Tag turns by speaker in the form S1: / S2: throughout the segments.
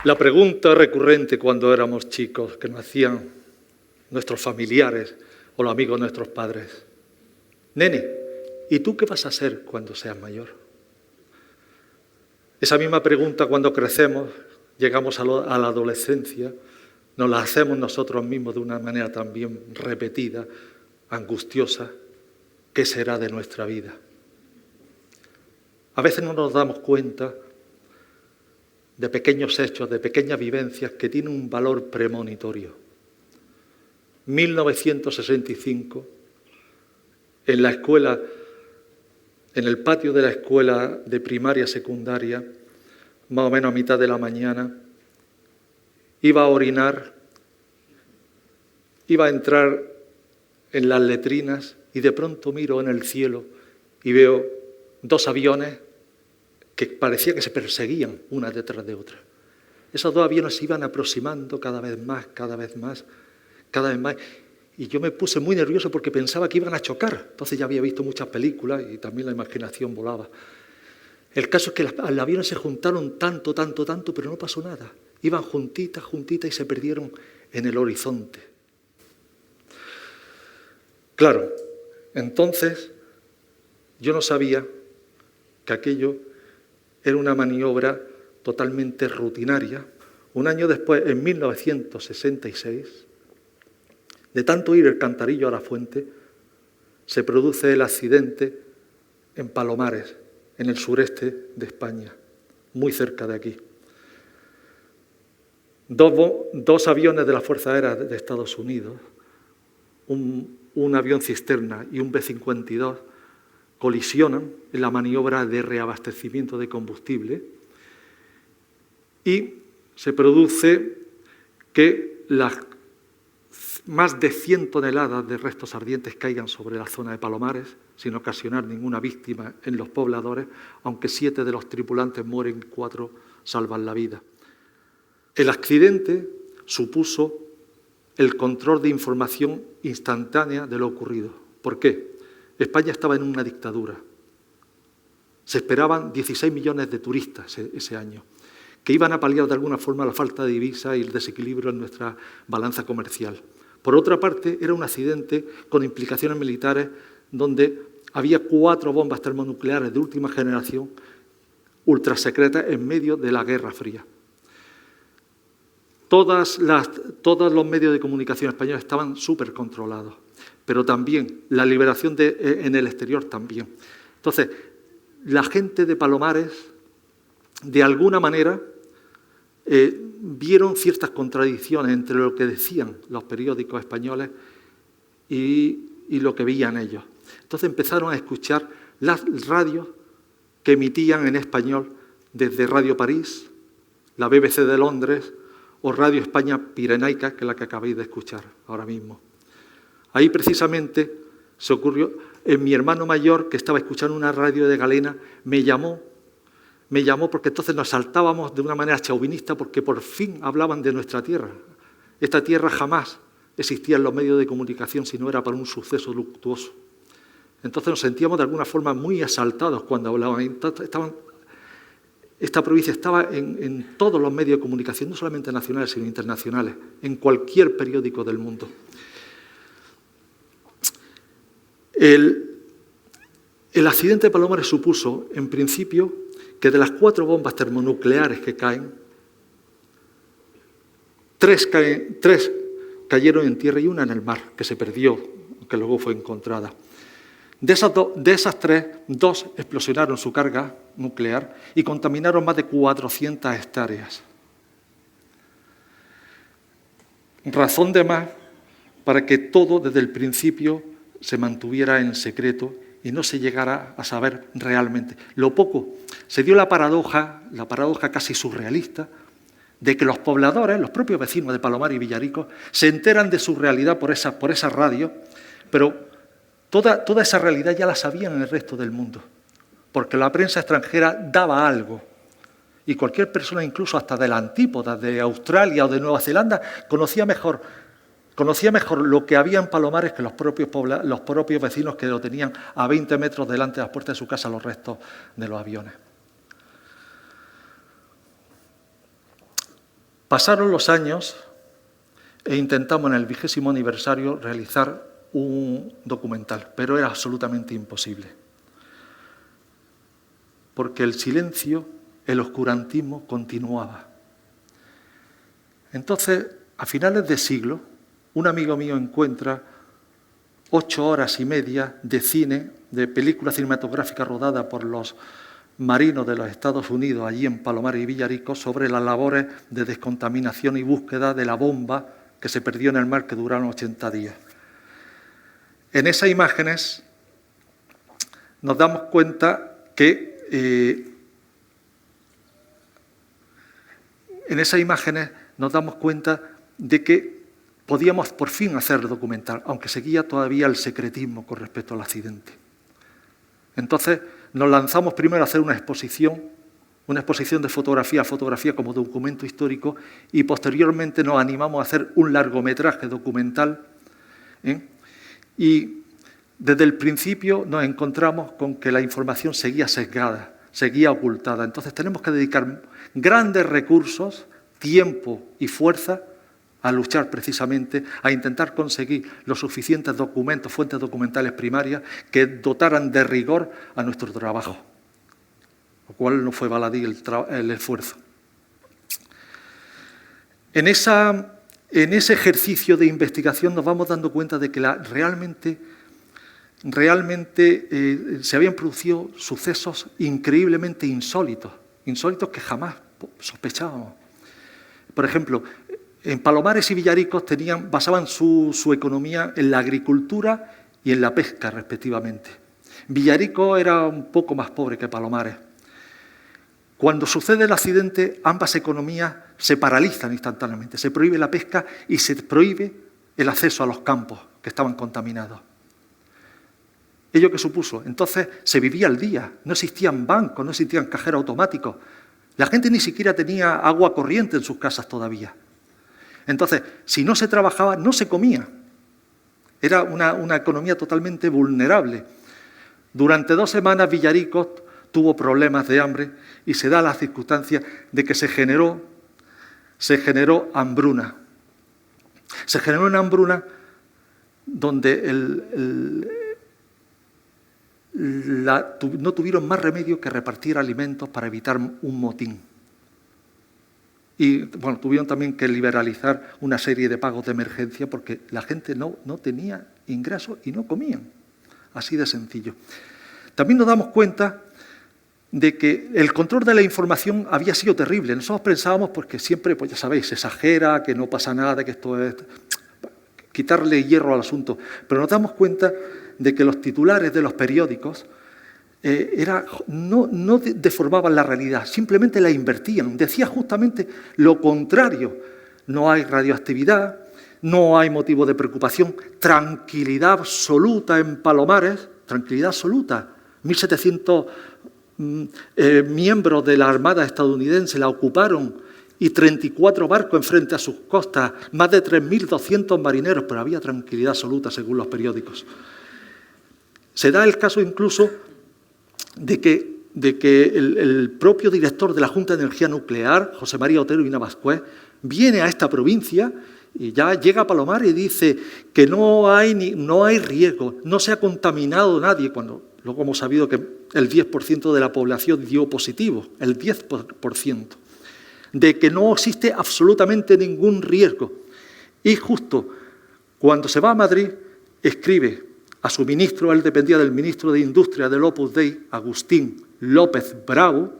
S1: La pregunta recurrente cuando éramos chicos que nos hacían nuestros familiares o los amigos de nuestros padres: nene, ¿y tú qué vas a ser cuando seas mayor? Esa misma pregunta cuando crecemos, llegamos a la adolescencia, nos la hacemos nosotros mismos de una manera también repetida, angustiosa. ¿Qué será de nuestra vida? A veces no nos damos cuenta de pequeños hechos, de pequeñas vivencias que tienen un valor premonitorio. 1965, en la escuela, en el patio de la escuela de primaria secundaria, más o menos a mitad de la mañana, iba a orinar, iba a entrar en las letrinas y de pronto miro en el cielo y veo dos aviones que parecía que se perseguían una detrás de otra. Esos dos aviones se iban aproximando cada vez más, cada vez más, cada vez más. Y yo me puse muy nervioso porque pensaba que iban a chocar. Entonces ya había visto muchas películas y también la imaginación volaba. El caso es que los aviones se juntaron tanto, pero no pasó nada. Iban juntitas y se perdieron en el horizonte. Claro, entonces yo no sabía que aquello era una maniobra totalmente rutinaria. Un año después, en 1966, de tanto ir el cantarillo a la fuente, se produce el accidente en Palomares, en el sureste de España, muy cerca de aquí. Dos aviones de la Fuerza Aérea de Estados Unidos, un avión cisterna y un B-52, colisionan en la maniobra de reabastecimiento de combustible y se produce que las más de 100 toneladas de restos ardientes caigan sobre la zona de Palomares sin ocasionar ninguna víctima en los pobladores, aunque 7 de los tripulantes mueren, 4 salvan la vida. El accidente supuso el control de información instantánea de lo ocurrido. ¿Por qué? España estaba en una dictadura. Se esperaban 16 millones de turistas ese año, que iban a paliar de alguna forma la falta de divisas y el desequilibrio en nuestra balanza comercial. Por otra parte, era un accidente con implicaciones militares donde había 4 bombas termonucleares de última generación ultrasecretas en medio de la Guerra Fría. Todos los medios de comunicación españoles estaban súper controlados, pero también la liberación en el exterior también. Entonces, la gente de Palomares, de alguna manera, vieron ciertas contradicciones entre lo que decían los periódicos españoles y lo que veían ellos. Entonces empezaron a escuchar las radios que emitían en español desde Radio París, la BBC de Londres o Radio España Pirenaica, que es la que acabáis de escuchar ahora mismo. Ahí precisamente se ocurrió, mi hermano mayor, que estaba escuchando una radio de Galena, me llamó porque entonces nos saltábamos de una manera chauvinista porque por fin hablaban de nuestra tierra. Esta tierra jamás existía en los medios de comunicación si no era para un suceso luctuoso. Entonces nos sentíamos de alguna forma muy asaltados cuando hablaban. Esta provincia estaba en todos los medios de comunicación, no solamente nacionales, sino internacionales, en cualquier periódico del mundo. El accidente de Palomares supuso, en principio, que de las 4 bombas termonucleares que caen, 3 cayeron en tierra y una en el mar, que se perdió, que luego fue encontrada. De esas 3, 2 explosionaron su carga nuclear y contaminaron más de 400 hectáreas. Razón de más para que todo desde el principio se mantuviera en secreto y no se llegara a saber realmente. Lo poco, se dio la paradoja casi surrealista, de que los pobladores, los propios vecinos de Palomar y Villaricos, se enteran de su realidad por esa radio, pero toda esa realidad ya la sabían en el resto del mundo, porque la prensa extranjera daba algo. Y cualquier persona, incluso hasta de la antípoda, de Australia o de Nueva Zelanda, conocía mejor lo que había en Palomares que los propios vecinos que lo tenían a 20 metros delante de las puertas de su casa los restos de los aviones. Pasaron los años e intentamos en el 20º aniversario realizar un documental, pero era absolutamente imposible. Porque el silencio, el oscurantismo continuaba. Entonces, a finales de siglo, un amigo mío encuentra 8 horas y media de cine, de película cinematográfica rodada por los marinos de los Estados Unidos, allí en Palomares y Villaricos, sobre las labores de descontaminación y búsqueda de la bomba que se perdió en el mar, que duraron 80 días. En esas imágenes nos damos cuenta que de que podíamos por fin hacer el documental, aunque seguía todavía el secretismo con respecto al accidente. Entonces nos lanzamos primero a hacer una exposición de fotografía como documento histórico, y posteriormente nos animamos a hacer un largometraje documental. Y desde el principio nos encontramos con que la información seguía sesgada, seguía ocultada. Entonces tenemos que dedicar grandes recursos, tiempo y fuerza a luchar precisamente, a intentar conseguir los suficientes documentos, fuentes documentales primarias que dotaran de rigor a nuestro trabajo, lo cual no fue baladí el esfuerzo. En ese ejercicio de investigación nos vamos dando cuenta de que realmente se habían producido sucesos increíblemente insólitos que jamás sospechábamos. Por ejemplo, en Palomares y Villaricos basaban su economía en la agricultura y en la pesca, respectivamente. Villaricos era un poco más pobre que Palomares. Cuando sucede el accidente, ambas economías se paralizan instantáneamente. Se prohíbe la pesca y se prohíbe el acceso a los campos que estaban contaminados. ¿Ello qué supuso? Entonces se vivía al día, no existían bancos, no existían cajeros automáticos. La gente ni siquiera tenía agua corriente en sus casas todavía. Entonces, si no se trabajaba, no se comía. Era una economía totalmente vulnerable. Durante 2 semanas Villaricos tuvo problemas de hambre y se da la circunstancia de que se generó hambruna. Se generó una hambruna donde no tuvieron más remedio que repartir alimentos para evitar un motín. Y bueno, tuvieron también que liberalizar una serie de pagos de emergencia porque la gente no tenía ingresos y no comían. Así de sencillo. También nos damos cuenta de que el control de la información había sido terrible. Nosotros pensábamos, porque siempre, pues ya sabéis, se exagera, que no pasa nada, que esto es quitarle hierro al asunto. Pero nos damos cuenta de que los titulares de los periódicos no deformaban la realidad, simplemente la invertían. Decía justamente lo contrario. No hay radioactividad, no hay motivo de preocupación, tranquilidad absoluta en Palomares, tranquilidad absoluta. 1.700 miembros de la Armada estadounidense la ocuparon y 34 barcos enfrente a sus costas, más de 3.200 marineros, pero había tranquilidad absoluta según los periódicos. Se da el caso incluso de que el propio director de la Junta de Energía Nuclear, José María Otero y Navascués, viene a esta provincia y ya llega a Palomares y dice que no hay riesgo, no se ha contaminado nadie, cuando luego hemos sabido que el 10% de la población dio positivo, el 10%, de que no existe absolutamente ningún riesgo. Y justo cuando se va a Madrid, escribe a su ministro, él dependía del ministro de Industria del Opus Dei, Agustín López Bravo,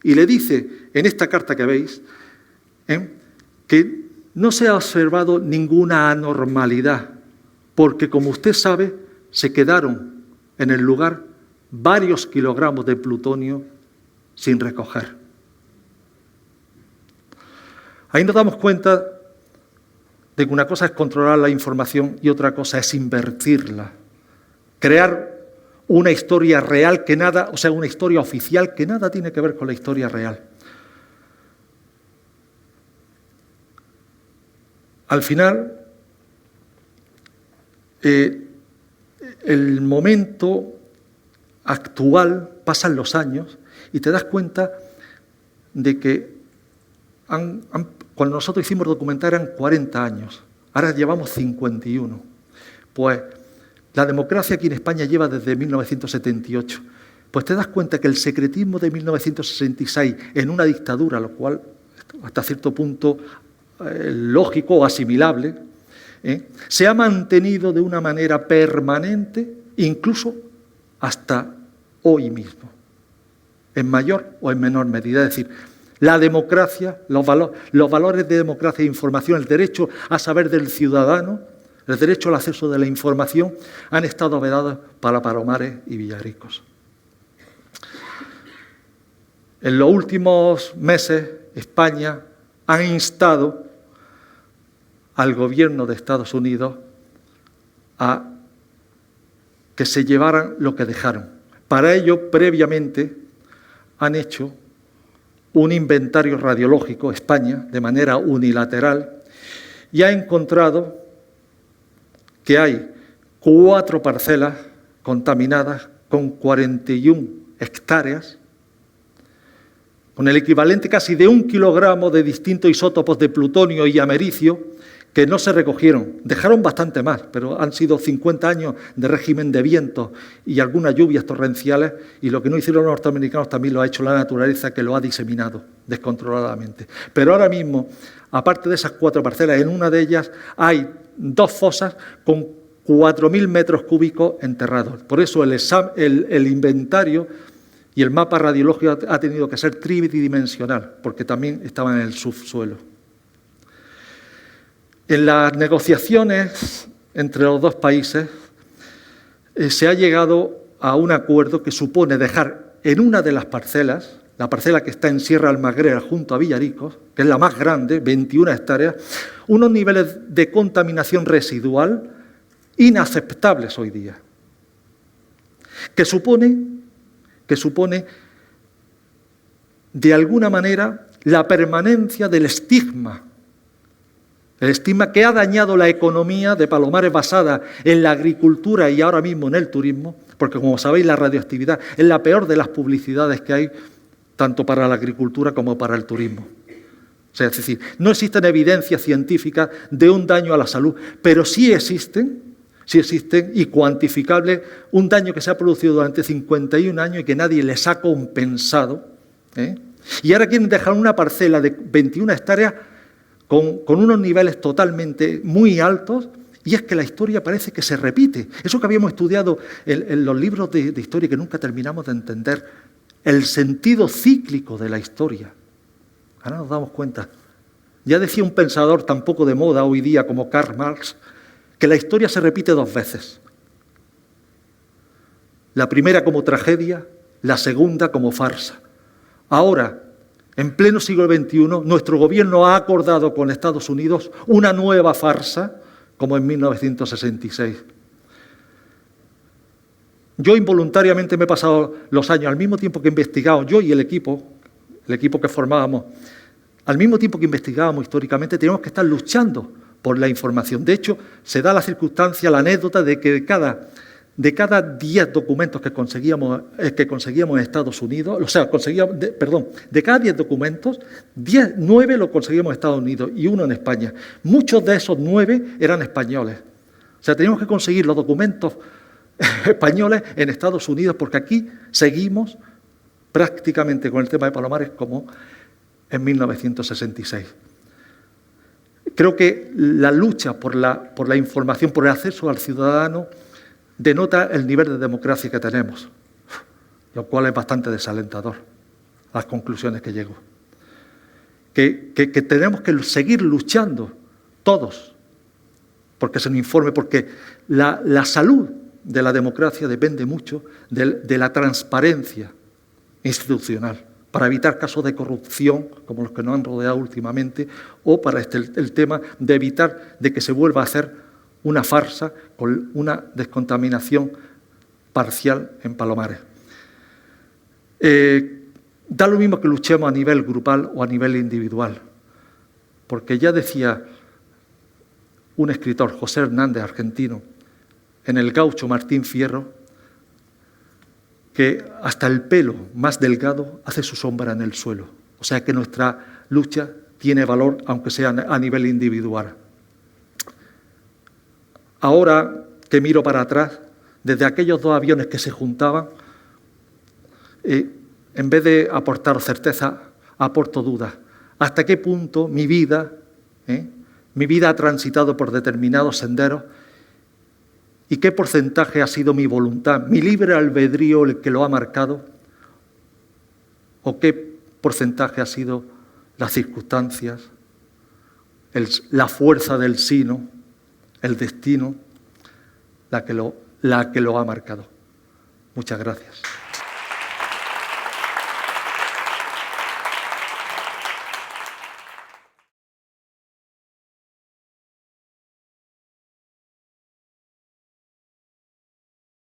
S1: y le dice en esta carta que veis que no se ha observado ninguna anormalidad, porque como usted sabe, se quedaron en el lugar varios kilogramos de plutonio sin recoger. Ahí nos damos cuenta de que una cosa es controlar la información y otra cosa es invertirla. Crear una historia real que nada, o sea, una historia oficial que nada tiene que ver con la historia real. Al final, el momento actual, pasan los años y te das cuenta de que cuando nosotros hicimos documental eran 40 años, ahora llevamos 51. Pues la democracia aquí en España lleva desde 1978. Pues te das cuenta que el secretismo de 1966 en una dictadura, lo cual hasta cierto punto lógico o asimilable, se ha mantenido de una manera permanente, incluso hasta hoy mismo, en mayor o en menor medida. Es decir, la democracia, los valores de democracia e información, el derecho a saber del ciudadano, el derecho al acceso de la información, han estado vedados para Palomares y Villaricos. En los últimos meses, España ha instado al gobierno de Estados Unidos a que se llevaran lo que dejaron. Para ello, previamente, han hecho un inventario radiológico, España, de manera unilateral, y ha encontrado que hay 4 parcelas contaminadas con 41 hectáreas, con el equivalente casi de 1 kilogramo de distintos isótopos de plutonio y americio que no se recogieron. Dejaron bastante más, pero han sido 50 años de régimen de vientos y algunas lluvias torrenciales, y lo que no hicieron los norteamericanos también lo ha hecho la naturaleza, que lo ha diseminado descontroladamente. Pero ahora mismo, aparte de esas 4 parcelas, en una de ellas hay 2 fosas con 4.000 metros cúbicos enterrados. Por eso el inventario y el mapa radiológico ha tenido que ser tridimensional, porque también estaban en el subsuelo. En las negociaciones entre los dos países se ha llegado a un acuerdo que supone dejar en una de las parcelas, la parcela que está en Sierra Almagrera junto a Villaricos, que es la más grande, 21 hectáreas, unos niveles de contaminación residual inaceptables hoy día, que supone de alguna manera la permanencia del estigma. El estigma que ha dañado la economía de Palomares basada en la agricultura y ahora mismo en el turismo, porque como sabéis la radioactividad es la peor de las publicidades que hay, tanto para la agricultura como para el turismo. O sea, es decir, no existen evidencias científicas de un daño a la salud, pero sí existen y cuantificables un daño que se ha producido durante 51 años y que nadie les ha compensado. Y ahora quieren dejar una parcela de 21 hectáreas con unos niveles totalmente muy altos, y es que la historia parece que se repite. Eso que habíamos estudiado en los libros de historia, que nunca terminamos de entender, el sentido cíclico de la historia. Ahora nos damos cuenta. Ya decía un pensador tan poco de moda hoy día como Karl Marx, que la historia se repite 2 veces. La primera como tragedia, la segunda como farsa. Ahora, en pleno siglo XXI, nuestro gobierno ha acordado con Estados Unidos una nueva farsa, como en 1966. Yo involuntariamente me he pasado los años, al mismo tiempo que he investigado, yo y el equipo que formábamos, al mismo tiempo que investigábamos históricamente, teníamos que estar luchando por la información. De hecho, se da la circunstancia, la anécdota de que de cada 10 documentos que conseguíamos en Estados Unidos, de cada 10 documentos, 9 lo conseguíamos en Estados Unidos y 1 en España. Muchos de esos 9 eran españoles. O sea, teníamos que conseguir los documentos españoles en Estados Unidos, porque aquí seguimos prácticamente con el tema de Palomares como en 1966. Creo que la lucha por la información, por el acceso al ciudadano, denota el nivel de democracia que tenemos, lo cual es bastante desalentador, las conclusiones que llego. Que tenemos que seguir luchando todos porque se nos informe, porque la salud de la democracia depende mucho de la transparencia institucional, para evitar casos de corrupción como los que nos han rodeado últimamente, o para el tema de evitar de que se vuelva a hacer una farsa con una descontaminación parcial en Palomares. Da lo mismo que luchemos a nivel grupal o a nivel individual, porque ya decía un escritor, José Hernández, argentino, en El gaucho Martín Fierro, que hasta el pelo más delgado hace su sombra en el suelo. O sea que nuestra lucha tiene valor, aunque sea a nivel individual. Ahora que miro para atrás, desde aquellos 2 aviones que se juntaban, en vez de aportar certeza, aporto dudas. ¿Hasta qué punto mi vida ha transitado por determinados senderos? ¿Y qué porcentaje ha sido mi voluntad, mi libre albedrío el que lo ha marcado? ¿O qué porcentaje ha sido las circunstancias, la fuerza del sino, el destino, la que lo ha marcado? Muchas gracias.